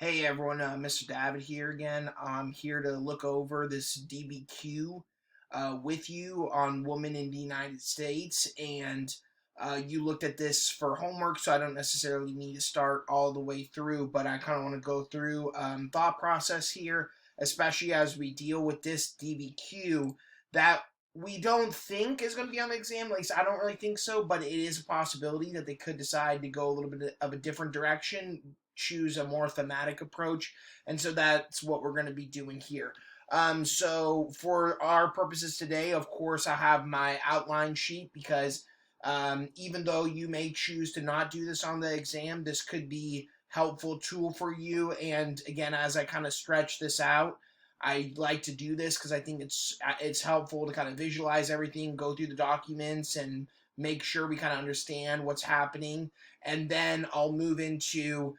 Hey everyone, Mr. Davitt here again. I'm here to look over this DBQ with you on women in the United States, and you looked at this for homework, so I don't necessarily need to start all the way through, but I kind of want to go through thought process here, especially as we deal with this DBQ that we don't think is going to be on the exam. At least I don't really think so, but it is a possibility that they could decide to go a little bit of a different direction, choose a more thematic approach, and so that's what we're going to be doing here. So for our purposes today, of course, I have my outline sheet because even though you may choose to not do this on the exam, this could be helpful tool for you. And again, as I kind of stretch this out, I like to do this because I think it's helpful to kind of visualize everything, go through the documents, and make sure we kind of understand what's happening. And then I'll move into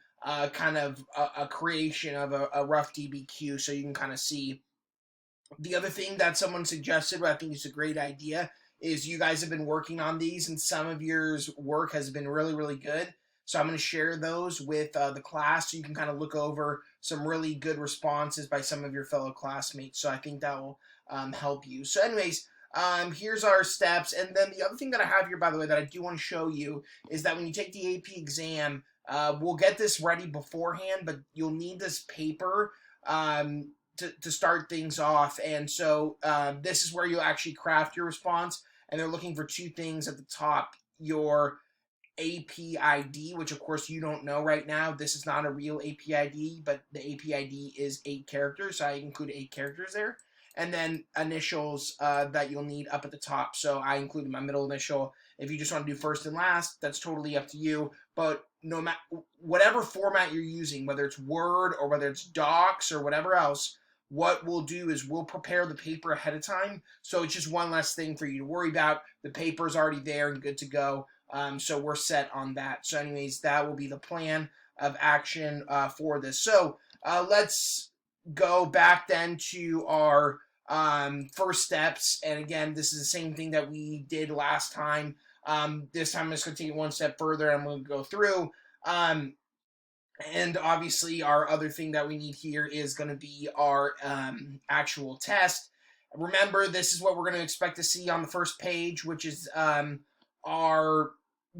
kind of a creation of a rough DBQ so you can kind of see. The other thing that someone suggested, but I think is a great idea, is you guys have been working on these, and some of your work has been really, really good. So I'm going to share those with the class so you can kind of look over some really good responses by some of your fellow classmates. So I think that will help you. So anyways, here's our steps. And then the other thing that I have here, by the way, that I do want to show you is that when you take the AP exam, we'll get this ready beforehand, but you'll need this paper to start things off. And so this is where you'll actually craft your response. And they're looking for two things at the top: your AP ID, which of course you don't know right now. This is not a real AP ID, but the AP ID is 8 characters, so I include 8 characters there. And then initials that you'll need up at the top. So I included my middle initial. If you just want to do first and last, that's totally up to you. But no matter whatever format you're using, whether it's Word or whether it's Docs or whatever else, what we'll do is we'll prepare the paper ahead of time. So it's just one less thing for you to worry about. The paper's already there and good to go. So we're set on that. So anyways, that will be the plan of action for this. So let's go back then to our first steps. And again, this is the same thing that we did last time. This time I'm just going to take it one step further. I'm going to go through. And obviously our other thing that we need here is going to be our actual test. Remember, this is what we're going to expect to see on the first page, which is our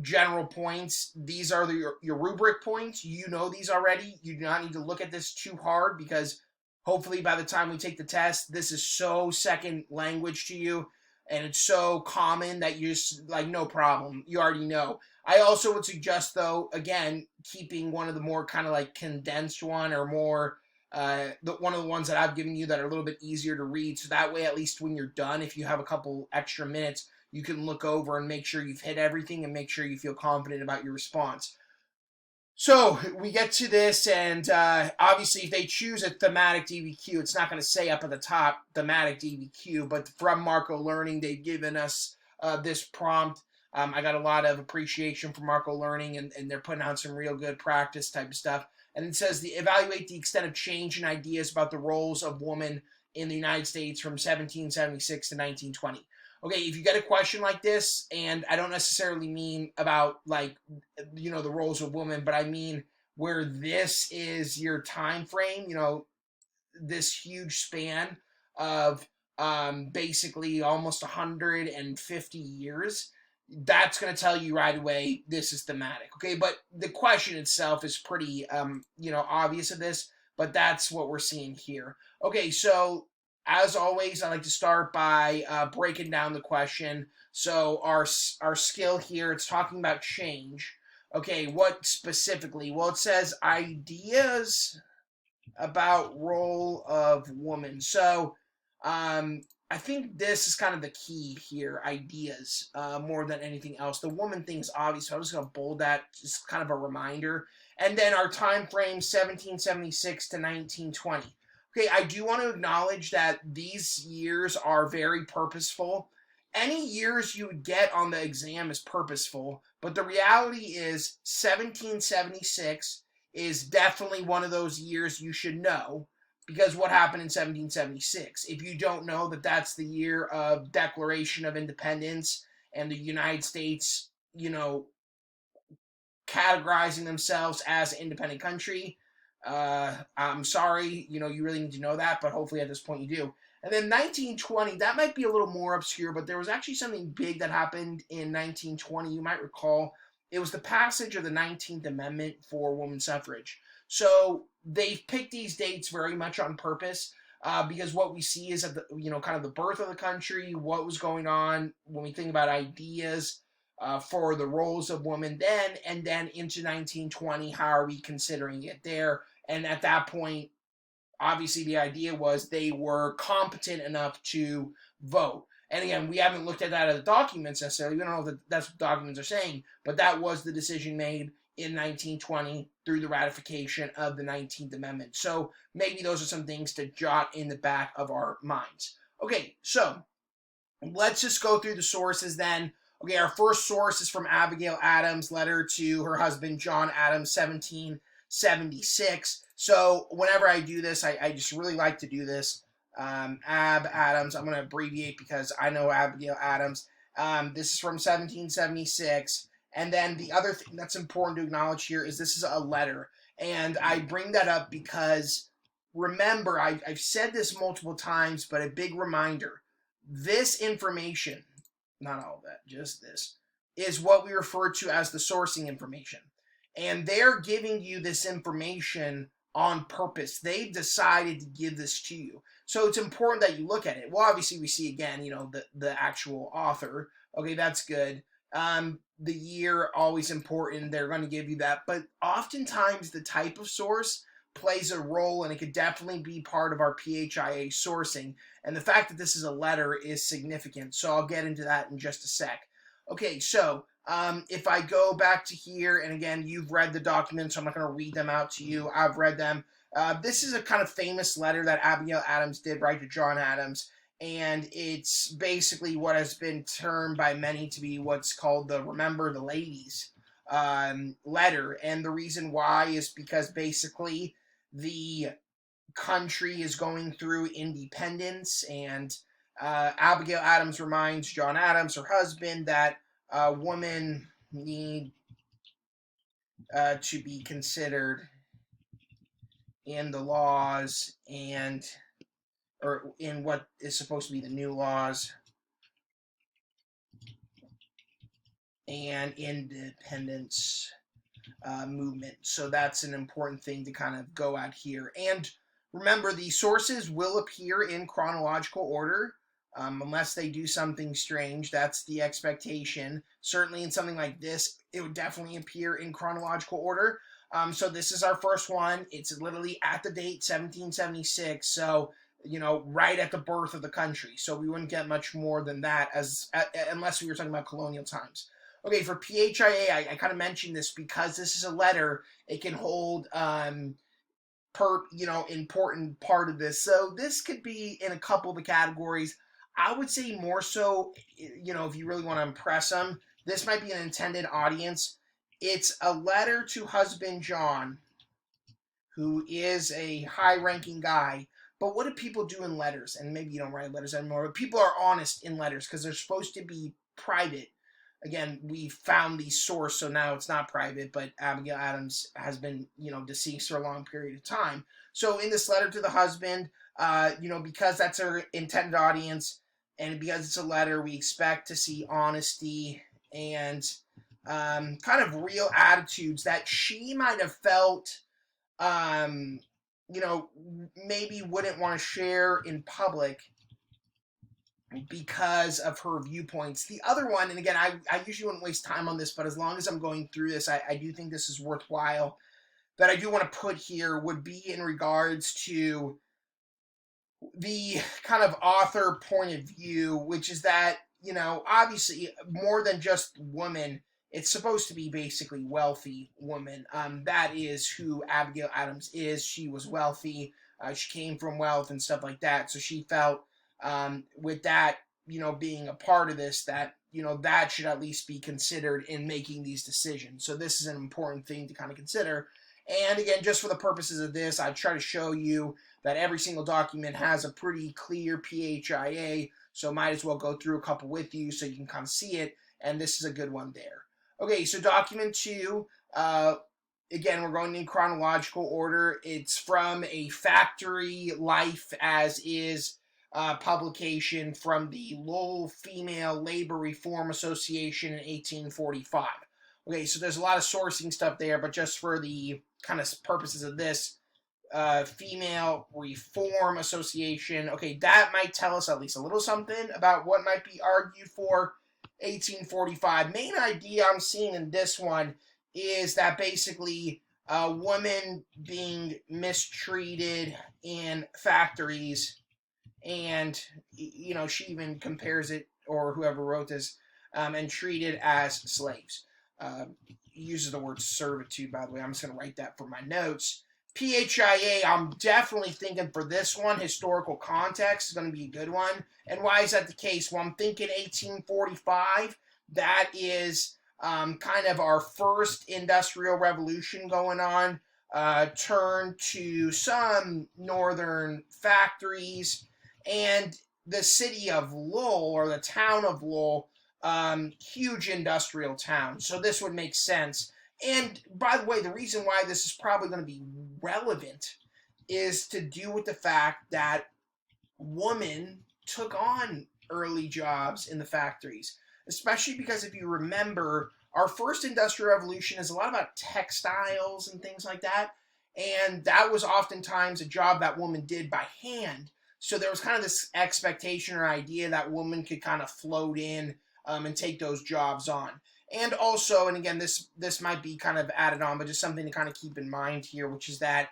general points. These are your rubric points. You know these already. You do not need to look at this too hard because hopefully by the time we take the test, this is so second language to you and it's so common that you're just like, no problem. You already know. I also would suggest, though, again, keeping one of the more kind of like condensed one or more one of the ones that I've given you that are a little bit easier to read. So that way, at least when you're done, if you have a couple extra minutes, you can look over and make sure you've hit everything and make sure you feel confident about your response. So we get to this, and obviously if they choose a thematic DBQ, it's not going to say up at the top thematic DBQ, but from Marco Learning, they've given us this prompt. I got a lot of appreciation for Marco Learning, and they're putting out some real good practice type of stuff. And it says, evaluate the extent of change in ideas about the roles of women in the United States from 1776 to 1920. Okay, if you get a question like this, and I don't necessarily mean about, like, you know, the roles of women, but I mean where this is your time frame, you know, this huge span of basically almost 150 years, that's going to tell you right away this is thematic. Okay, but the question itself is pretty, you know, obvious of this, but that's what we're seeing here. Okay, so as always, I like to start by breaking down the question. So our skill here, it's talking about change. Okay, what specifically? Well, it says ideas about role of woman. So I think this is kind of the key here, ideas, more than anything else. The woman thing is obvious, so I'm just going to bold that, just kind of a reminder. And then our time frame, 1776 to 1920. Okay, I do want to acknowledge that these years are very purposeful. Any years you would get on the exam is purposeful, but the reality is 1776 is definitely one of those years you should know, because what happened in 1776? If you don't know that that's the year of Declaration of Independence and the United States, you know, categorizing themselves as an independent country, I'm sorry, you really need to know that, but hopefully at this point you do. And then 1920, that might be a little more obscure, but there was actually something big that happened in 1920. You might recall it was the passage of the 19th Amendment for women's suffrage. So they've picked these dates very much on purpose because what we see is at the, kind of the birth of the country, what was going on when we think about ideas for the roles of women then, and then into 1920, how are we considering it there? And at that point, obviously the idea was they were competent enough to vote. And again, we haven't looked at that as documents necessarily. We don't know that that's what documents are saying, but that was the decision made in 1920 through the ratification of the 19th Amendment. So maybe those are some things to jot in the back of our minds. Okay, so let's just go through the sources then. Okay, our first source is from Abigail Adams' letter to her husband, John Adams, 1776. So whenever I do this, I just really like to do this. Ab Adams, I'm going to abbreviate because I know Abigail Adams. This is from 1776. And then the other thing that's important to acknowledge here is this is a letter. And I bring that up because, remember, I've said this multiple times, but a big reminder. This information, not all of that, just this, is what we refer to as the sourcing information. And they're giving you this information on purpose. They've decided to give this to you. So it's important that you look at it. Well, obviously we see again, the actual author. Okay, that's good. The year, always important. They're going to give you that. But oftentimes the type of source plays a role, and it could definitely be part of our PHIA sourcing. And the fact that this is a letter is significant. So I'll get into that in just a sec. Okay, so if I go back to here, and again, you've read the documents, so I'm not going to read them out to you. I've read them. This is a kind of famous letter that Abigail Adams did write to John Adams, and it's basically what has been termed by many to be what's called the Remember the Ladies letter. And the reason why is because basically the country is going through independence, and Abigail Adams reminds John Adams, her husband, that women need to be considered in the laws or in what is supposed to be the new laws and independence movement. So that's an important thing to kind of go at here. And remember, the sources will appear in chronological order. Unless they do something strange, that's the expectation. Certainly in something like this, it would definitely appear in chronological order. So this is our first one. It's literally at the date 1776. So, right at the birth of the country. So we wouldn't get much more than that unless we were talking about colonial times. Okay, for PHIA, I kind of mentioned this because this is a letter. It can hold important part of this. So this could be in a couple of the categories. I would say more so, if you really want to impress them, this might be an intended audience. It's a letter to husband John, who is a high-ranking guy. But what do people do in letters? And maybe you don't write letters anymore, but people are honest in letters because they're supposed to be private. Again, we found the source, so now it's not private, but Abigail Adams has been, deceased for a long period of time. So in this letter to the husband, because that's her intended audience, and because it's a letter, we expect to see honesty and kind of real attitudes that she might have felt, maybe wouldn't want to share in public because of her viewpoints. The other one, and again, I usually wouldn't waste time on this, but as long as I'm going through this, I do think this is worthwhile, that I do want to put here would be in regards to the kind of author point of view, which is that, obviously more than just women, it's supposed to be basically wealthy women. That is who Abigail Adams is. She was wealthy. She came from wealth and stuff like that. So she felt with that, being a part of this, that, that should at least be considered in making these decisions. So this is an important thing to kind of consider. And again, just for the purposes of this, I try to show you that every single document has a pretty clear PHIA, so might as well go through a couple with you so you can kind of see it, and this is a good one there. Okay, so document 2, again, we're going in chronological order. It's from a Factory Life as is publication from the Lowell Female Labor Reform Association in 1845. Okay, so there's a lot of sourcing stuff there, but just for the kind of purposes of this, Female Reform Association. Okay, that might tell us at least a little something about what might be argued for 1845. Main idea I'm seeing in this one is that basically women being mistreated in factories, and she even compares it, or whoever wrote this, and treated as slaves. Uses the word servitude, by the way. I'm just going to write that for my notes. PHIA, I'm definitely thinking for this one, historical context is going to be a good one. And why is that the case? Well, I'm thinking 1845. That is kind of our first industrial revolution going on. Turn to some northern factories. And the city of Lowell, or the town of Lowell, huge industrial town. So this would make sense. And by the way, the reason why this is probably going to be relevant is to do with the fact that women took on early jobs in the factories, especially because if you remember, our first industrial revolution is a lot about textiles and things like that. And that was oftentimes a job that women did by hand. So there was kind of this expectation or idea that women could kind of float in and take those jobs on. And also, and again, this might be kind of added on, but just something to kind of keep in mind here, which is that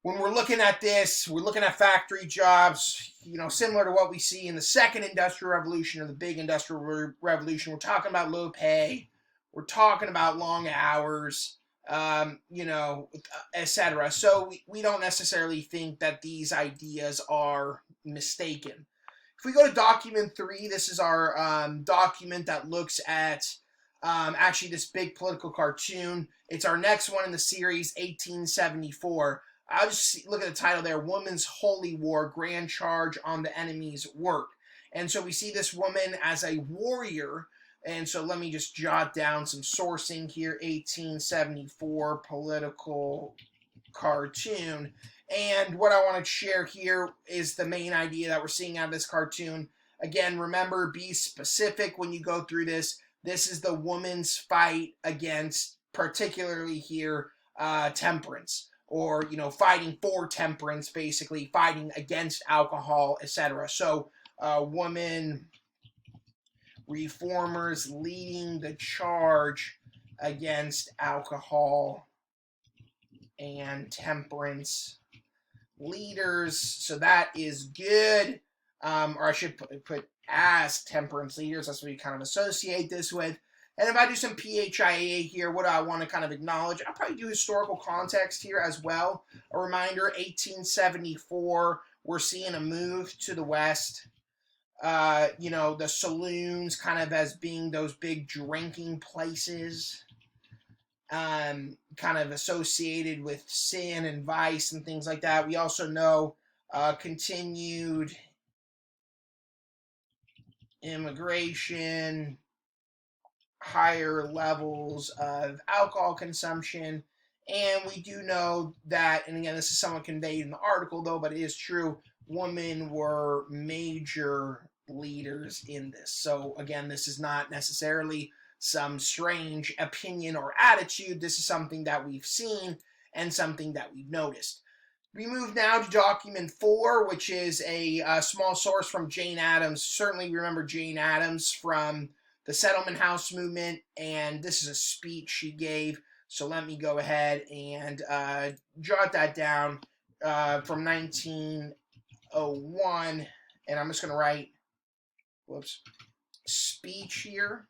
when we're looking at this, we're looking at factory jobs, similar to what we see in the second industrial revolution or the big industrial revolution. We're talking about low pay, we're talking about long hours, etc. So we don't necessarily think that these ideas are mistaken. If we go to document 3, this is our document that looks at actually this big political cartoon. It's our next one in the series, 1874. I'll just look at the title there, Woman's Holy War, Grand Charge on the Enemy's Work. And so we see this woman as a warrior. And so let me just jot down some sourcing here, 1874 political cartoon. And what I want to share here is the main idea that we're seeing out of this cartoon. Again, remember, be specific when you go through this. This is the woman's fight against, particularly here, temperance, or fighting for temperance, basically fighting against alcohol, etc. So woman reformers leading the charge against alcohol and temperance leaders. So that is good. Or I should put as temperance leaders. That's what we kind of associate this with. And if I do some PHIA here, what do I want to kind of acknowledge? I'll probably do historical context here as well. A reminder, 1874, we're seeing a move to the West. The saloons kind of as being those big drinking places, kind of associated with sin and vice and things like that. We also know continued immigration, higher levels of alcohol consumption, and we do know that, and again, this is somewhat conveyed in the article though, but it is true, women were major leaders in this. So again, this is not necessarily some strange opinion or attitude. This is something that we've seen and something that we've noticed. We move now to document 4, which is a small source from Jane Addams. Certainly remember Jane Addams from the Settlement House movement, and this is a speech she gave. So let me go ahead and jot that down from 1901, and I'm just going to write, speech here,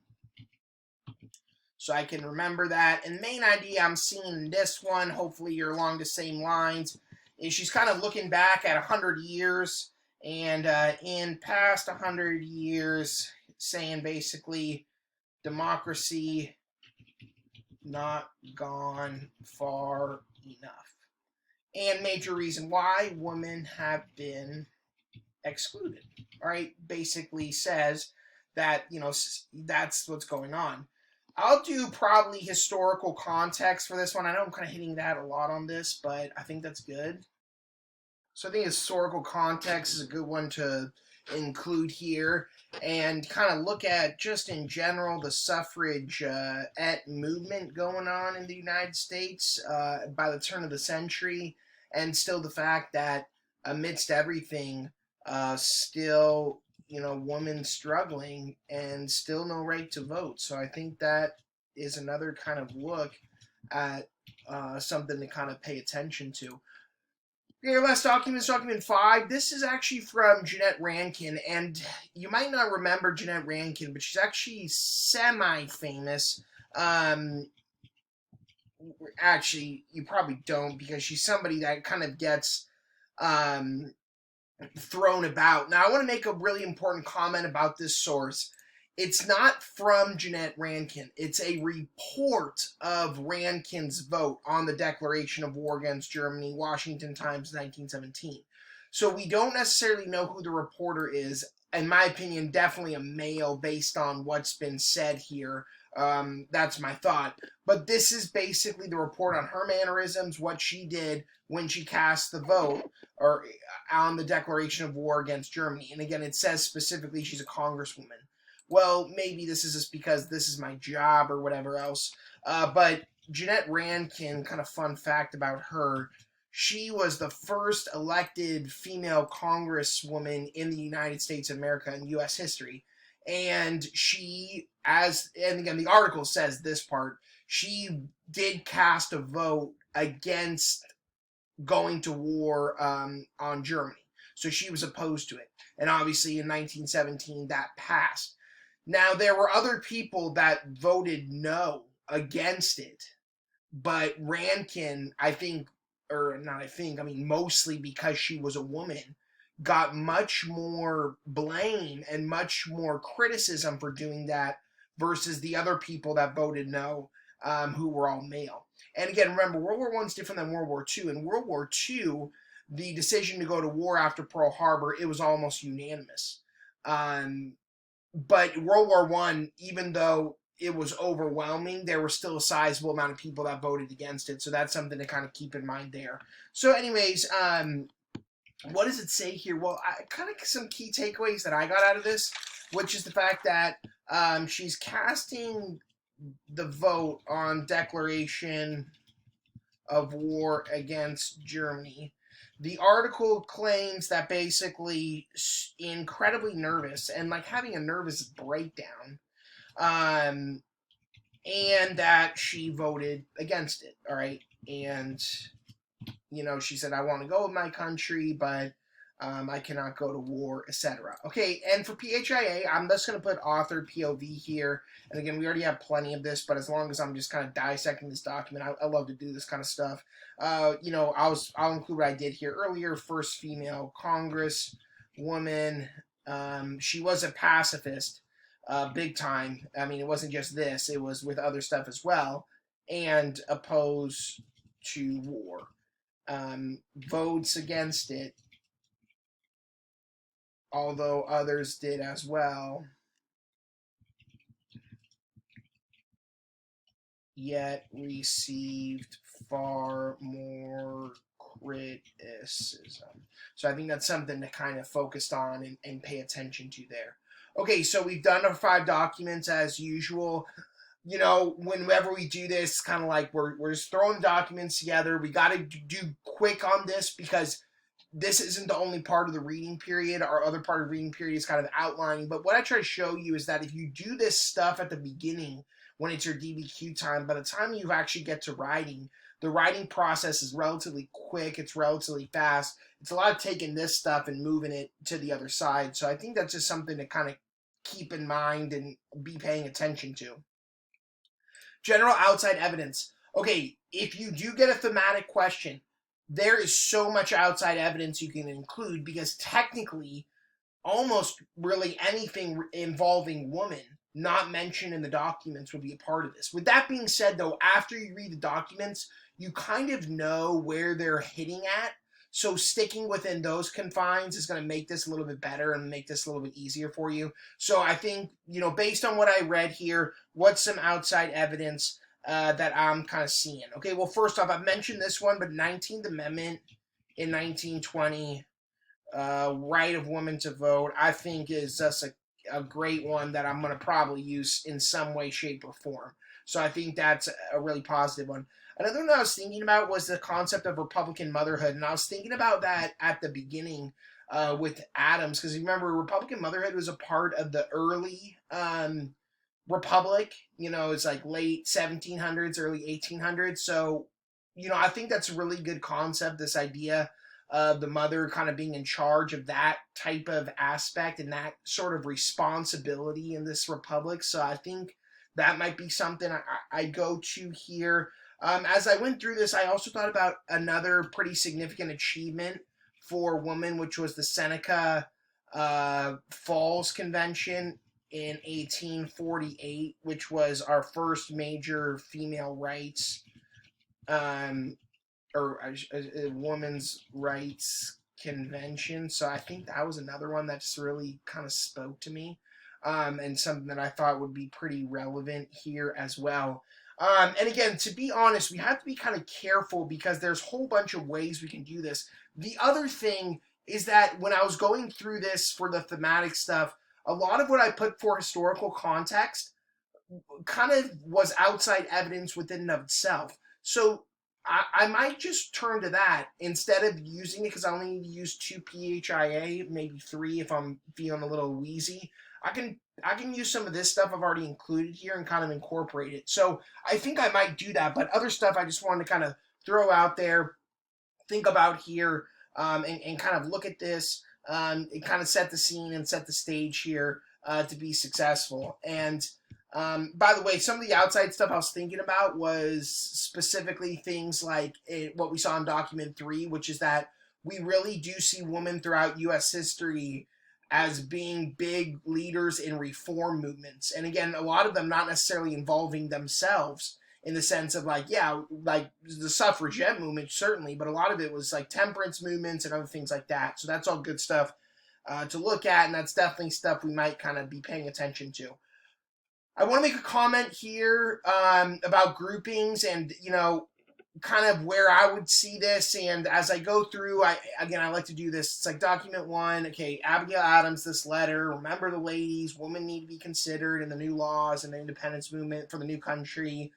so I can remember that. And the main idea I'm seeing in this one, hopefully you're along the same lines, is she's kind of looking back at 100 years, and in past 100 years, saying basically democracy not gone far enough. And major reason why women have been excluded. All right, basically says that, that's what's going on. I'll do probably historical context for this one. I know I'm kind of hitting that a lot on this, but I think that's good. So I think historical context is a good one to include here and kind of look at just in general the suffragette movement going on in the United States by the turn of the century, and still the fact that amidst everything, still, women struggling and still no right to vote. So I think that is another kind of look at something to kind of pay attention to. Okay, your last document is document 5. This is actually from Jeanette Rankin, and you might not remember Jeanette Rankin, but she's actually semi-famous. Actually, you probably don't, because she's somebody that kind of gets thrown about. Now, I want to make a really important comment about this source. It's not from Jeanette Rankin. It's a report of Rankin's vote on the declaration of war against Germany, Washington Times, 1917. So we don't necessarily know who the reporter is. In my opinion, definitely a male based on what's been said here. That's my thought. But this is basically the report on her mannerisms, what she did when she cast the vote or on the declaration of war against Germany. And again, it says specifically she's a congresswoman. Well, maybe this is just because this is my job or whatever else. But Jeanette Rankin, kind of fun fact about her, she was the first elected female congresswoman in the United States of America in U.S. history. And and again, the article says this part, she did cast a vote against going to war on Germany. So she was opposed to it. And obviously in 1917, that passed. Now, there were other people that voted no against it, but Rankin, mostly because she was a woman, got much more blame and much more criticism for doing that versus the other people that voted no, who were all male. And again, remember, World War I is different than World War II. In World War II, the decision to go to war after Pearl Harbor, it was almost unanimous. But World War I, even though it was overwhelming, there was still a sizable amount of people that voted against it. So that's something to kind of keep in mind there. So anyways, what does it say here? Well, kind of some key takeaways that I got out of this, which is the fact that she's casting the vote on declaration of war against Germany. The article claims that basically incredibly nervous and like having a nervous breakdown, and that she voted against it. All right. And, she said, I want to go with my country, but I cannot go to war, etc. Okay, and for PHIA, I'm just going to put author POV here. And again, we already have plenty of this, but as long as I'm just kind of dissecting this document, I love to do this kind of stuff. I'll include what I did here earlier. First female congresswoman. She was a pacifist, big time. I mean, it wasn't just this; it was with other stuff as well, and opposed to war. Votes against it, although others did as well, yet received far more criticism. So I think that's something to kind of focus on and pay attention to there. Okay, so we've done our 5 documents as usual. Whenever we do this, kind of like we're just throwing documents together. We got to do quick on this because this isn't the only part of the reading period. Our other part of the reading period is kind of outlining. But what I try to show you is that if you do this stuff at the beginning, when it's your DBQ time, by the time you actually get to writing, the writing process is relatively quick. It's relatively fast. It's a lot of taking this stuff and moving it to the other side. So I think that's just something to kind of keep in mind and be paying attention to. General outside evidence. Okay, if you do get a thematic question, there is so much outside evidence you can include because technically almost really anything involving women not mentioned in the documents would be a part of this. With that being said, though, after you read the documents, you kind of know where they're hitting at. So sticking within those confines is going to make this a little bit better and make this a little bit easier for you. So I think, based on what I read here, what's some outside evidence that I'm kind of seeing? Okay, well, first off, I've mentioned this one, but 19th Amendment in 1920, right of women to vote, I think is just a great one that I'm going to probably use in some way, shape, or form. So I think that's a really positive one. Another one I was thinking about was the concept of Republican motherhood, and I was thinking about that at the beginning with Adams, because remember, Republican motherhood was a part of the early republic. It's like late 1700s, early 1800s. So, I think that's a really good concept. This idea of the mother kind of being in charge of that type of aspect and that sort of responsibility in this republic. So I think that might be something I go to here. As I went through this, I also thought about another pretty significant achievement for women, which was the Seneca Falls Convention in 1848, which was our first major female rights or a women's rights convention. So I think that was another one that just really kind of spoke to me, and something that I thought would be pretty relevant here as well. And again, to be honest, we have to be kind of careful because there's a whole bunch of ways we can do this. The other thing is that when I was going through this for the thematic stuff, a lot of what I put for historical context kind of was outside evidence within and of itself. So I might just turn to that instead of using it because I only need to use 2 PHIA, maybe 3 if I'm feeling a little wheezy. I can use some of this stuff I've already included here and kind of incorporate it. So I think I might do that, but other stuff I just wanted to kind of throw out there, think about here, and kind of look at this, and kind of set the scene and set the stage here to be successful. And by the way, some of the outside stuff I was thinking about was specifically things like what we saw in document 3, which is that we really do see women throughout U.S. history as being big leaders in reform movements. And again, a lot of them not necessarily involving themselves in the sense of like the suffragette movement, certainly, but a lot of it was like temperance movements and other things like that. So that's all good stuff to look at, and that's definitely stuff we might kind of be paying attention to. I want to make a comment here about groupings and, kind of where I would see this. And as I go through, I like to do this. It's like document 1, okay, Abigail Adams, this letter, remember the ladies, women need to be considered in the new laws and the independence movement for the new country.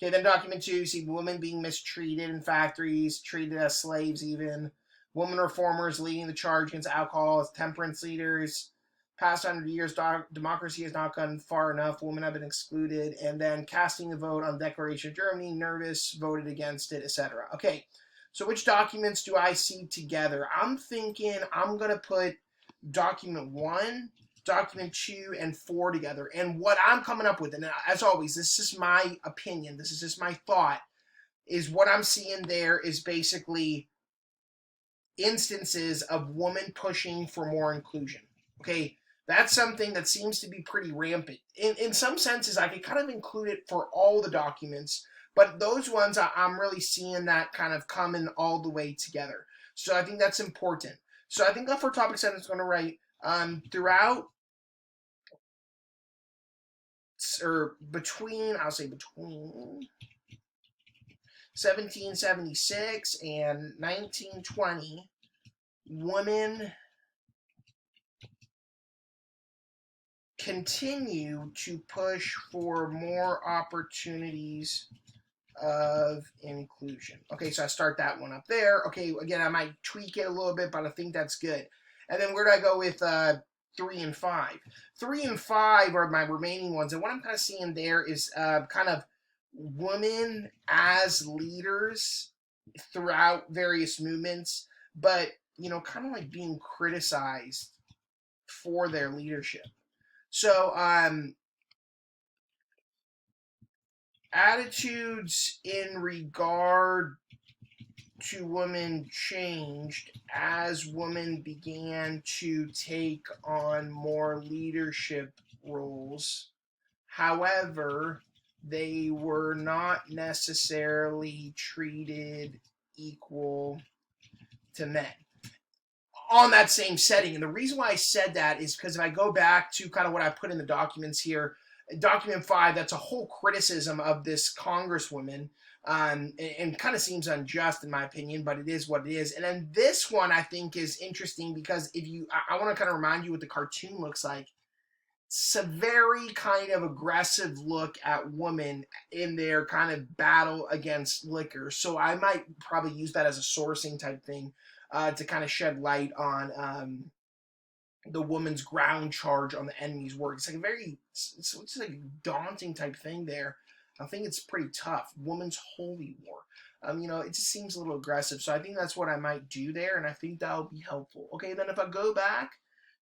Okay, then document 2, you see women being mistreated in factories, treated as slaves even. Women reformers leading the charge against alcohol as temperance leaders. Past 100 years, democracy has not gone far enough. Women have been excluded. And then casting the vote on the Declaration of Germany, nervous, voted against it, etc. Okay, so which documents do I see together? I'm thinking I'm going to put document 1, document 2, and 4 together. And what I'm coming up with, and as always, this is my opinion, this is just my thought, is what I'm seeing there is basically instances of women pushing for more inclusion. Okay, that's something that seems to be pretty rampant. In some senses, I could kind of include it for all the documents, but those ones I'm really seeing that kind of coming all the way together. So I think that's important. So I think for topic 7, it's going to write throughout or between, I'll say between 1776 and 1920, women continue to push for more opportunities of inclusion. Okay, so I start that one up there. Okay, again, I might tweak it a little bit, but I think that's good. And then where do I go with 3 and 5? 3 and 5 are my remaining ones, and what I'm kind of seeing there is kind of women as leaders throughout various movements, but kind of like being criticized for their leadership. So, attitudes in regard to women changed as women began to take on more leadership roles. However, they were not necessarily treated equal to men on that same setting. And the reason why I said that is because if I go back to kind of what I put in the documents here, document 5, that's a whole criticism of this congresswoman, and kind of seems unjust in my opinion, but it is what it is. And then this one I think is interesting because if you, I want to kind of remind you what the cartoon looks like. It's a very kind of aggressive look at women in their kind of battle against liquor. So I might probably use that as a sourcing type thing to kind of shed light on the woman's ground charge on the enemy's work. It's like a very, it's like a daunting type thing there. I think it's pretty tough. Woman's holy war. It just seems a little aggressive. So I think that's what I might do there, and I think that'll be helpful. Okay, then if I go back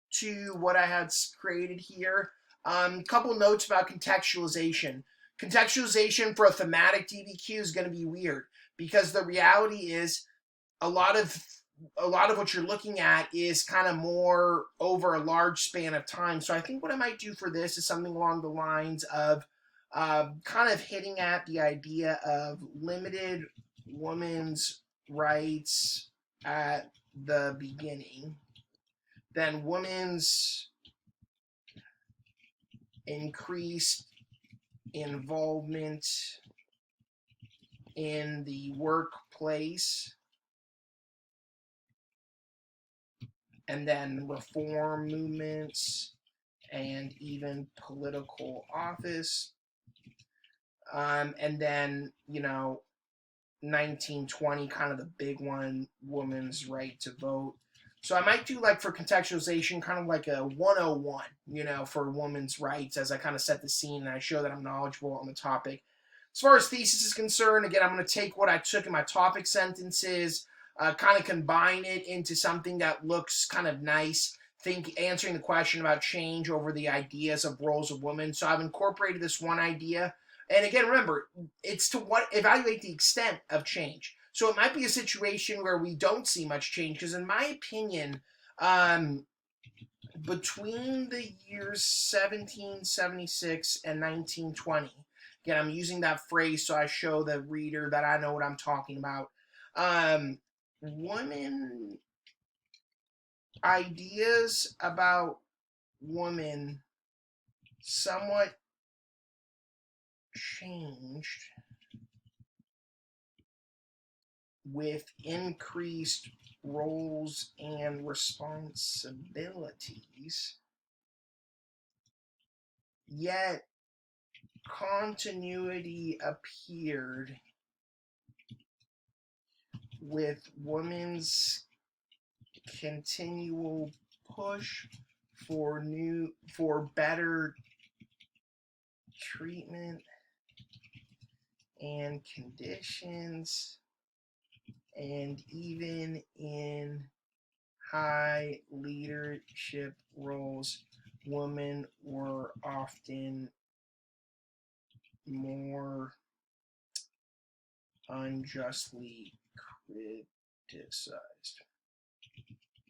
to what I had created here, couple notes about contextualization. Contextualization for a thematic DBQ is going to be weird because the reality is a lot of what you're looking at is kind of more over a large span of time. So I think what I might do for this is something along the lines of kind of hitting at the idea of limited women's rights at the beginning, then women's increased involvement in the workplace, and then reform movements and even political office. And then, 1920, kind of the big one, women's right to vote. So I might do, like, for contextualization, kind of like a 101, for women's rights as I kind of set the scene and I show that I'm knowledgeable on the topic. As far as thesis is concerned, again, I'm going to take what I took in my topic sentences, kind of combine it into something that looks kind of nice, answering the question about change over the ideas of roles of women. So I've incorporated this one idea. And again, remember, it's to evaluate the extent of change. So it might be a situation where we don't see much change, because in my opinion, between the years 1776 and 1920, again, I'm using that phrase so I show the reader that I know what I'm talking about. Women, ideas about women somewhat changed with increased roles and responsibilities, yet continuity appeared with women's continual push for better treatment and conditions, and even in high leadership roles, women were often more unjustly criticized.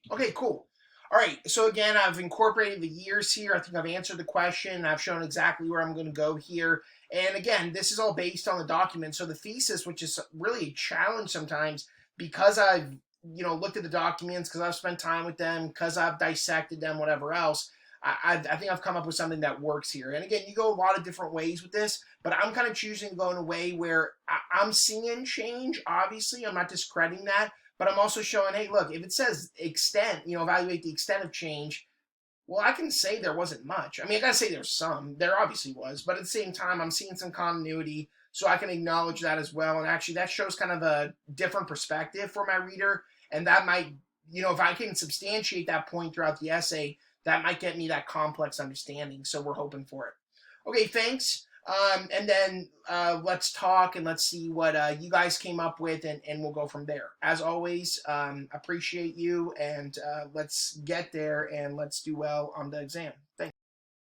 Okay, cool. All right, so again, I've incorporated the years here. I think I've answered the question. I've shown exactly where I'm going to go here. And again, this is all based on the document. So the thesis, which is really a challenge sometimes, because I've looked at the documents, because I've spent time with them, because I've dissected them, whatever else, I think I've come up with something that works here. And again, you go a lot of different ways with this, but I'm kind of choosing to go in a way where I'm seeing change. Obviously, I'm not discrediting that, but I'm also showing, hey, look, if it says extent, evaluate the extent of change, well, I can say there wasn't much. I mean, I gotta say there's some. There obviously was, but at the same time, I'm seeing some continuity, so I can acknowledge that as well. And actually, that shows kind of a different perspective for my reader, and that might, if I can substantiate that point throughout the essay, that might get me that complex understanding. So we're hoping for it. Okay, thanks. And then let's talk and let's see what you guys came up with, and we'll go from there. As always, appreciate you, and let's get there and let's do well on the exam. Thanks.